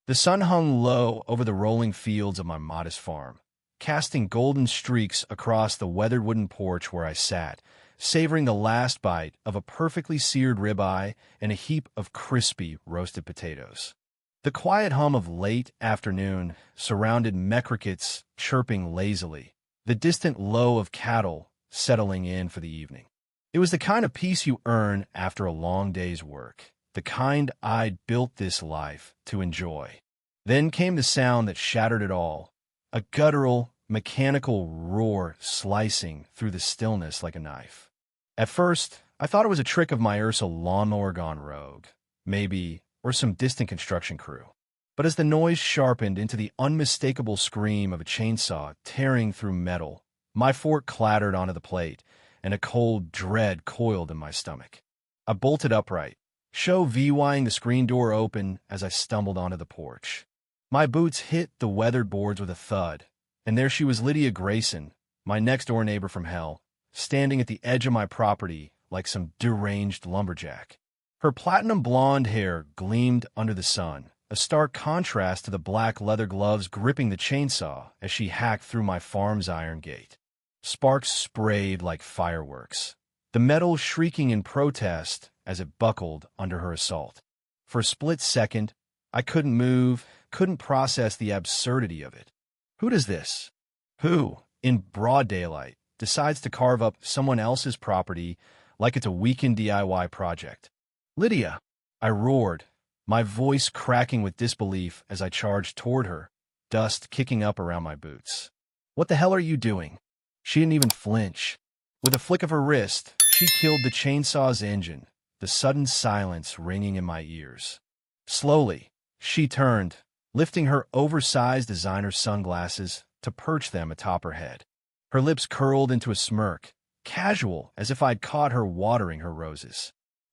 The sun hung low over the rolling fields of my modest farm, casting golden streaks across the weathered wooden porch where I sat, savoring the last bite of a perfectly seared ribeye and a heap of crispy roasted potatoes. The quiet hum of late afternoon surrounded me crickets chirping lazily, the distant low of cattle settling in for the evening. It was the kind of peace you earn after a long day's work, the kind I'd built this life to enjoy. Then came the sound that shattered it all, a guttural, mechanical roar slicing through the stillness like a knife. At first, I thought it was a trick of my Ursa lawnmower gone rogue, maybe, or some distant construction crew. But as the noise sharpened into the unmistakable scream of a chainsaw tearing through metal, my fork clattered onto the plate, and a cold dread coiled in my stomach. I bolted upright, show VYing the screen door open as I stumbled onto the porch. My boots hit the weathered boards with a thud, and there she was, Lydia Grayson, my next-door neighbor from hell, standing at the edge of my property like some deranged lumberjack. Her platinum blonde hair gleamed under the sun, a stark contrast to the black leather gloves gripping the chainsaw as she hacked through my farm's iron gate. Sparks sprayed like fireworks, the metal shrieking in protest as it buckled under her assault. For a split second, I couldn't move, couldn't process the absurdity of it. Who does this? Who, in broad daylight, decides to carve up someone else's property like it's a weekend DIY project? Lydia! I roared, my voice cracking with disbelief as I charged toward her, dust kicking up around my boots. What the hell are you doing? She didn't even flinch. With a flick of her wrist, she killed the chainsaw's engine, the sudden silence ringing in my ears. Slowly, she turned, lifting her oversized designer sunglasses to perch them atop her head. Her lips curled into a smirk, casual as if I'd caught her watering her roses.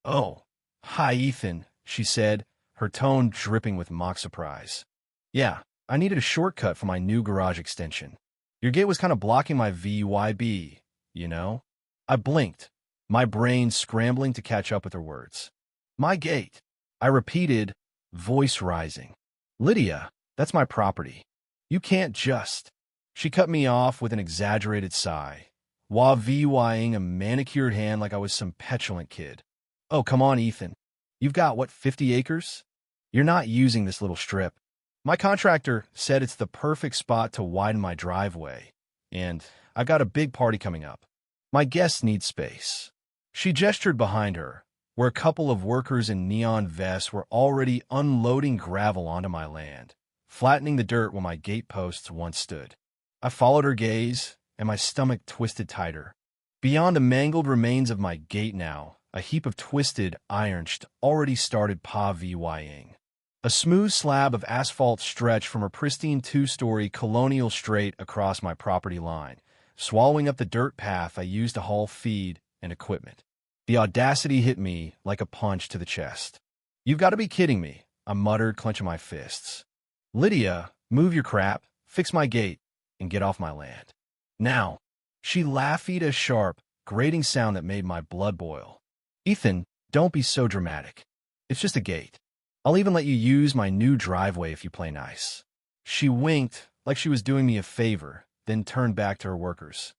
"Oh, hi, Ethan," she said, her tone dripping with mock surprise. "Yeah, I needed a shortcut for my new garage extension. Your gate was kind of blocking my VYB, you know?" I blinked, my brain scrambling to catch up with her words. "My gate," I repeated, voice rising. "Lydia, that's my property. You can't just—" She cut me off with an exaggerated sigh, while VYing a manicured hand like I was some petulant kid. "Oh, come on, Ethan. You've got, what, 50 acres? You're not using this little strip. My contractor said it's the perfect spot to widen my driveway, and I've got a big party coming up. My guests need space." She gestured behind her, where a couple of workers in neon vests were already unloading gravel onto my land, flattening the dirt where my gate posts once stood. I followed her gaze, and my stomach twisted tighter. Beyond the mangled remains of my gate now, a heap of twisted iron already started VYing. A smooth slab of asphalt stretched from a pristine two-story colonial straight across my property line, swallowing up the dirt path I used to haul feed and equipment. The audacity hit me like a punch to the chest. "You've got to be kidding me," I muttered, clenching my fists. "Lydia, move your crap, fix my gate, and get off my land. Now." She laughed, a sharp, grating sound that made my blood boil. "Ethan, don't be so dramatic. It's just a gate. I'll even let you use my new driveway if you play nice." She winked like she was doing me a favor, then turned back to her workers.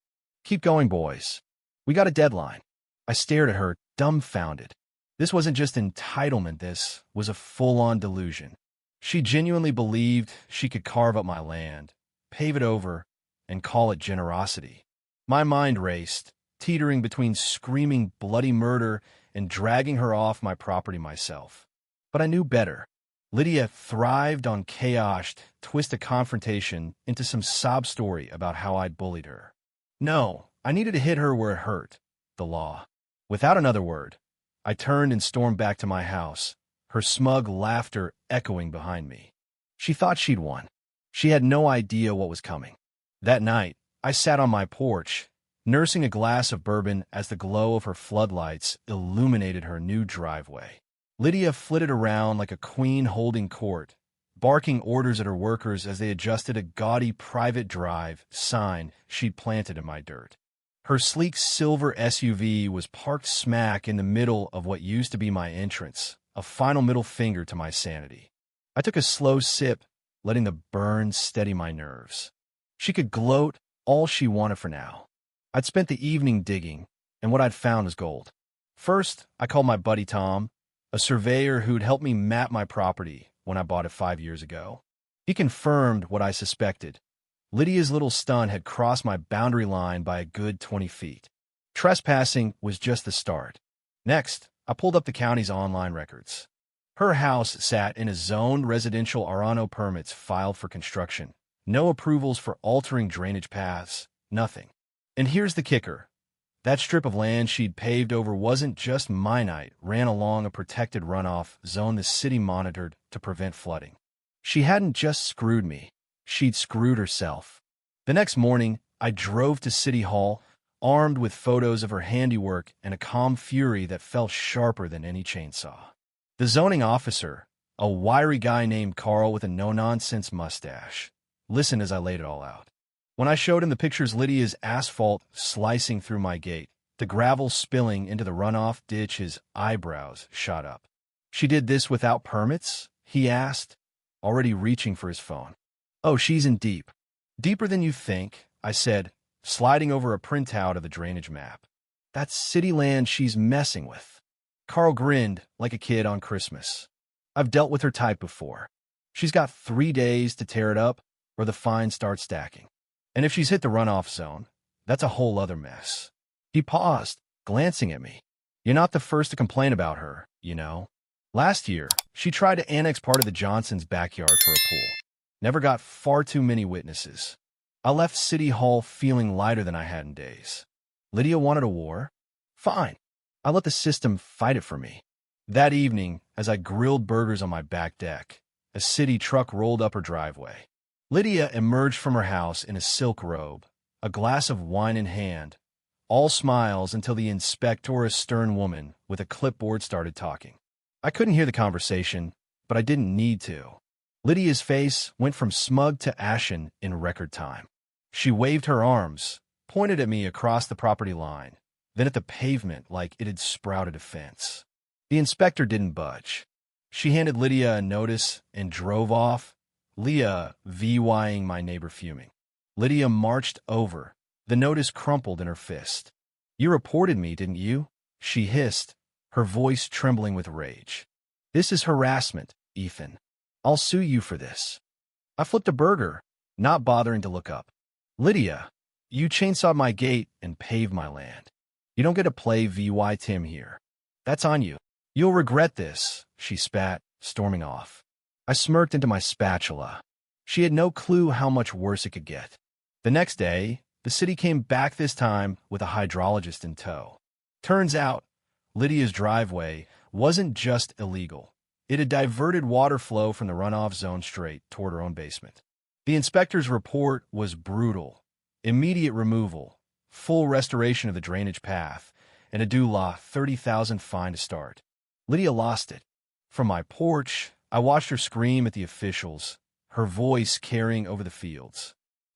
"Keep going, boys. We got a deadline." I stared at her, dumbfounded. This wasn't just entitlement, this was a full-on delusion. She genuinely believed she could carve up my land, pave it over, and call it generosity. My mind raced, teetering between screaming bloody murder and dragging her off my property myself. But I knew better. Lydia thrived on chaos, twist a confrontation into some sob story about how I'd bullied her. No, I needed to hit her where it hurt, the law. Without another word, I turned and stormed back to my house, her smug laughter echoing behind me. She thought she'd won. She had no idea what was coming. That night, I sat on my porch, nursing a glass of bourbon as the glow of her floodlights illuminated her new driveway. Lydia flitted around like a queen holding court, barking orders at her workers as they adjusted a gaudy private drive sign she'd planted in my dirt. Her sleek silver SUV was parked smack in the middle of what used to be my entrance, a final middle finger to my sanity. I took a slow sip, letting the burn steady my nerves. She could gloat all she wanted for now. I'd spent the evening digging, and what I'd found was gold. First, I called my buddy Tom, a surveyor who'd helped me map my property when I bought it 5 years ago. He confirmed what I suspected. Lydia's little stunt had crossed my boundary line by a good 20 feet. Trespassing was just the start. Next, I pulled up the county's online records. Her house sat in a zoned residential Arano permits filed for construction. No approvals for altering drainage paths, nothing. And here's the kicker. That strip of land she'd paved over wasn't just minite, ran along a protected runoff zone the city monitored to prevent flooding. She hadn't just screwed me, she'd screwed herself. The next morning, I drove to City Hall, armed with photos of her handiwork and a calm fury that felt sharper than any chainsaw. The zoning officer, a wiry guy named Carl with a no-nonsense mustache, listened as I laid it all out. When I showed him the pictures Lydia's asphalt slicing through my gate, the gravel spilling into the runoff ditch, his eyebrows shot up. "She did this without permits?" he asked, already reaching for his phone. "Oh, she's in deep. Deeper than you think," I said, sliding over a printout of the drainage map. "That's city land she's messing with." Carl grinned like a kid on Christmas. "I've dealt with her type before. She's got 3 days to tear it up, or the fines start stacking. And if she's hit the runoff zone, that's a whole other mess." He paused, glancing at me. "You're not the first to complain about her, you know. Last year, she tried to annex part of the Johnsons' backyard for a pool. Never got far too many witnesses. I left City Hall feeling lighter than I had in days. Lydia wanted a war? Fine. I let the system fight it for me." That evening, as I grilled burgers on my back deck, a city truck rolled up her driveway. Lydia emerged from her house in a silk robe, a glass of wine in hand, all smiles until the inspector, a stern woman with a clipboard, started talking. I couldn't hear the conversation, but I didn't need to. Lydia's face went from smug to ashen in record time. She waved her arms, pointed at me across the property line, then at the pavement like it had sprouted a fence. The inspector didn't budge. She handed Lydia a notice and drove off, Leah VYing my neighbor fuming. Lydia marched over. The notice crumpled in her fist. "You reported me, didn't you?" she hissed, her voice trembling with rage. "This is harassment, Ethan. I'll sue you for this." I flipped a burger, not bothering to look up. "Lydia, you chainsawed my gate and paved my land. You don't get to play VY Tim here. That's on you. You'll regret this," she spat, storming off. I smirked into my spatula. She had no clue how much worse it could get. The next day, the city came back, this time with a hydrologist in tow. Turns out, Lydia's driveway wasn't just illegal. It had diverted water flow from the runoff zone straight toward her own basement. The inspector's report was brutal. Immediate removal, full restoration of the drainage path, and a due 30,000 fine to start. Lydia lost it. From my porch, I watched her scream at the officials, her voice carrying over the fields.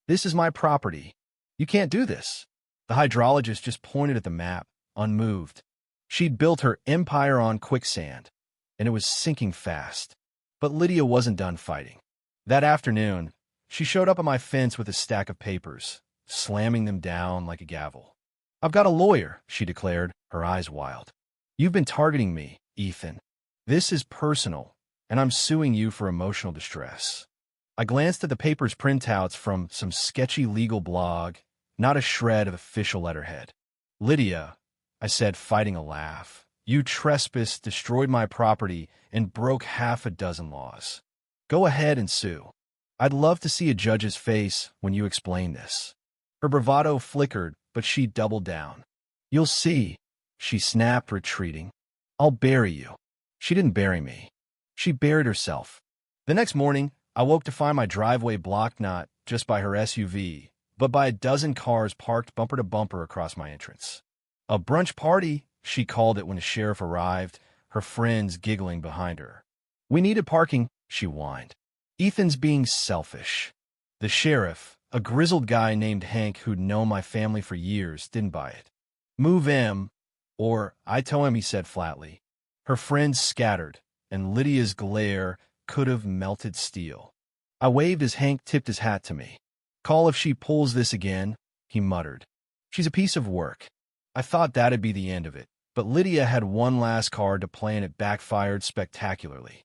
"This is my property. You can't do this." The hydrologist just pointed at the map, unmoved. She'd built her empire on quicksand, and it was sinking fast. But Lydia wasn't done fighting. That afternoon, she showed up at my fence with a stack of papers, slamming them down like a gavel. "I've got a lawyer," she declared, her eyes wild. "You've been targeting me, Ethan. This is personal, and I'm suing you for emotional distress." I glanced at the paper's printouts from some sketchy legal blog, not a shred of official letterhead. "Lydia," I said, fighting a laugh, "you trespassed, destroyed my property, and broke half a dozen laws. Go ahead and sue. I'd love to see a judge's face when you explain this." Her bravado flickered, but she doubled down. "You'll see," she snapped, retreating. "I'll bury you." She didn't bury me. She buried herself. The next morning, I woke to find my driveway blocked not just by her SUV, but by a dozen cars parked bumper to bumper across my entrance. "A brunch party," she called it when the sheriff arrived, her friends giggling behind her. "We needed parking," she whined. "Ethan's being selfish." The sheriff, a grizzled guy named Hank who'd known my family for years, didn't buy it. "Move him, or I tow him," he said flatly. Her friends scattered, and Lydia's glare, could have melted steel. I waved as Hank tipped his hat to me. "Call if she pulls this again," he muttered. "She's a piece of work." I thought that'd be the end of it, but Lydia had one last card to play and it backfired spectacularly.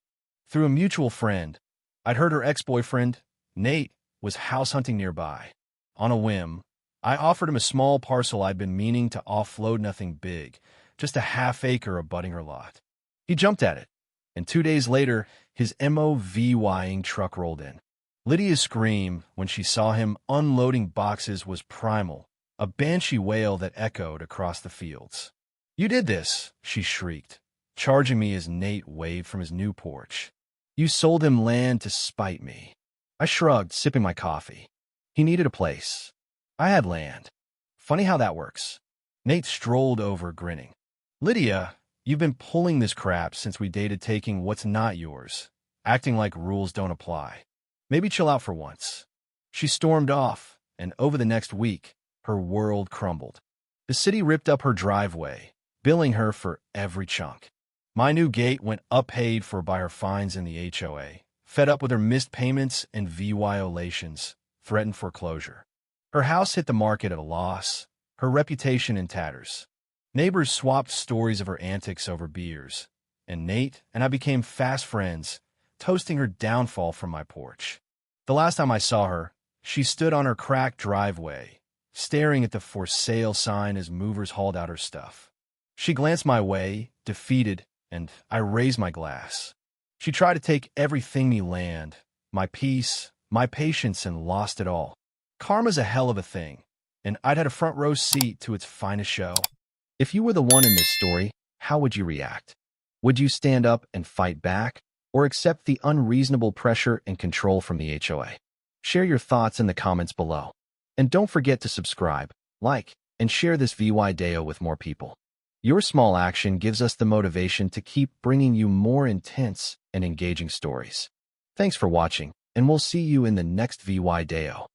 Through a mutual friend, I'd heard her ex-boyfriend, Nate, was house hunting nearby. On a whim, I offered him a small parcel I'd been meaning to offload, nothing big, just a half-acre abutting her lot. He jumped at it, and 2 days later, his MOVYing truck rolled in. Lydia's scream when she saw him unloading boxes was primal, a banshee wail that echoed across the fields. "You did this," she shrieked, charging me as Nate waved from his new porch. "You sold him land to spite me." I shrugged, sipping my coffee. He needed a place. I had land. Funny how that works. Nate strolled over, grinning. "Lydia, you've been pulling this crap since we dated, taking what's not yours, acting like rules don't apply. Maybe chill out for once." She stormed off, and over the next week, her world crumbled. The city ripped up her driveway, billing her for every chunk. My new gate went unpaid for by her fines in the HOA, fed up with her missed payments and violations, threatened foreclosure. Her house hit the market at a loss, her reputation in tatters. Neighbors swapped stories of her antics over beers, and Nate and I became fast friends, toasting her downfall from my porch. The last time I saw her, she stood on her cracked driveway, staring at the for sale sign as movers hauled out her stuff. She glanced my way, defeated, and I raised my glass. She tried to take everything me land, my peace, my patience, and lost it all. Karma's a hell of a thing, and I'd had a front row seat to its finest show. If you were the one in this story, how would you react? Would you stand up and fight back, or accept the unreasonable pressure and control from the HOA? Share your thoughts in the comments below. And don't forget to subscribe, like, and share this video with more people. Your small action gives us the motivation to keep bringing you more intense and engaging stories. Thanks for watching, and we'll see you in the next video.